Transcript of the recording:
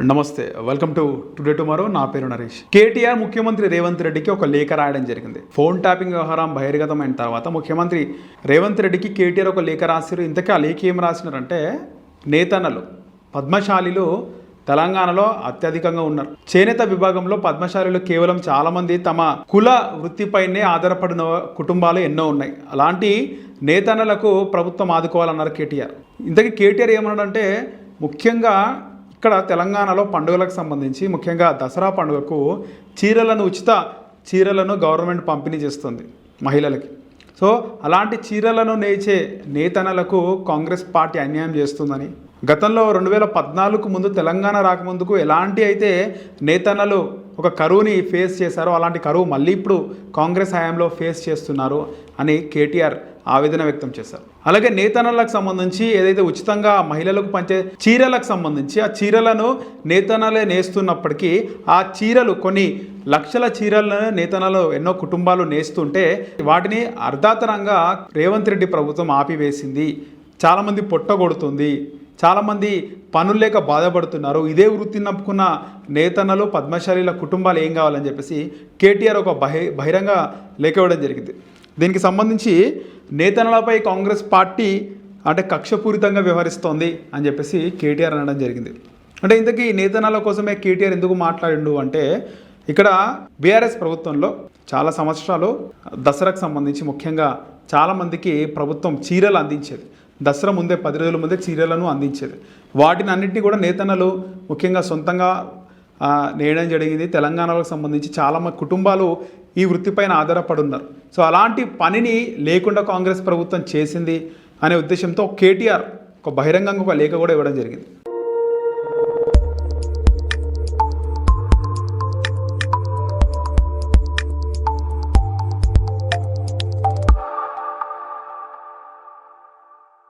నమస్తే, welcome to today tomorrow. నా పేరు నరేష్. కేటీఆర్ ముఖ్యమంత్రి రేవంత్ రెడ్డికి ఒక లేఖ రాయడం జరిగింది. ఫోన్ ట్యాపింగ్ వ్యవహారం బహిర్గతమైన తర్వాత ముఖ్యమంత్రి రేవంత్ రెడ్డికి కేటీఆర్ ఒక లేఖ రాశారు. ఇంతకీ ఆ లేఖ ఏం రాసినారంటే, నేతన్నలు పద్మశాలిలు తెలంగాణలో అత్యధికంగా ఉన్నారు. చేనేత విభాగంలో పద్మశాలిలు కేవలం చాలామంది తమ కుల వృత్తిపైనే ఆధారపడిన కుటుంబాలు ఎన్నో ఉన్నాయి. అలాంటి నేతన్నలకు ప్రభుత్వం ఆదుకోవాలన్నారు కేటీఆర్. ఇంతకీ కేటీఆర్ ఏమన్నాడంటే, ముఖ్యంగా ఇక్కడ తెలంగాణలో పండుగలకు సంబంధించి ముఖ్యంగా దసరా పండుగకు ఉచిత చీరలను గవర్నమెంట్ పంపిణీ చేస్తుంది మహిళలకి. సో అలాంటి చీరలను నేచే నేతన్నలకు కాంగ్రెస్ పార్టీ అన్యాయం చేస్తుందని, గతంలో 2014 ముందు తెలంగాణ రాకముందుకు ఎలాంటి అయితే నేతన్నలు ఒక కరువుని ఫేస్ చేశారో అలాంటి కరువు మళ్ళీ ఇప్పుడు కాంగ్రెస్ హయాంలో ఫేస్ చేస్తున్నారు అని కేటీఆర్ ఆవేదన వ్యక్తం చేశారు. అలాగే నేతన్నలకు సంబంధించి ఏదైతే ఉచితంగా మహిళలకు పంచే చీరలకు సంబంధించి ఆ చీరలను నేతన్నలే నేస్తున్నప్పటికీ ఆ చీరలు కొన్ని లక్షల చీరలను నేతన్నలు ఎన్నో కుటుంబాలు నేస్తుంటే వాటిని అర్ధాతరంగా రేవంత్ రెడ్డి ప్రభుత్వం ఆపివేసింది. చాలామంది పొట్టగొడుతుంది, చాలామంది పనులు లేక బాధపడుతున్నారు. ఇదే వృత్తిని నమ్ముకున్న నేతన్నలు పద్మశాలీల కుటుంబాలు ఏం కావాలని చెప్పేసి కేటీఆర్ ఒక బహిరంగ లేఖ ఇవ్వడం జరిగింది. దీనికి సంబంధించి నేతన్నలపై కాంగ్రెస్ పార్టీ అంటే కక్షపూరితంగా వ్యవహరిస్తోంది అని చెప్పేసి కేటీఆర్ అనడం జరిగింది. అంటే ఇంతకీ నేతన్నల కోసమే కేటీఆర్ ఎందుకు మాట్లాడిండు అంటే, ఇక్కడ బీఆర్ఎస్ ప్రభుత్వంలో చాలా సంవత్సరాలు దసరాకు సంబంధించి ముఖ్యంగా చాలామందికి ప్రభుత్వం చీరలు అందించేది. దసరా ముందే 10 రోజుల ముందే చీరలను అందించేది. వాటిని అన్నింటినీ కూడా నేతన్నలు ముఖ్యంగా సొంతంగా నేయడం జరిగింది. తెలంగాణకు సంబంధించి చాలా కుటుంబాలు ఈ వృత్తిపైన ఆధారపడి ఉన్నారు. సో అలాంటి పనిని లేకుండా కాంగ్రెస్ ప్రభుత్వం చేసింది అనే ఉద్దేశంతో కేటీఆర్ ఒక బహిరంగంగా ఒక లేఖ కూడా ఇవ్వడం జరిగింది.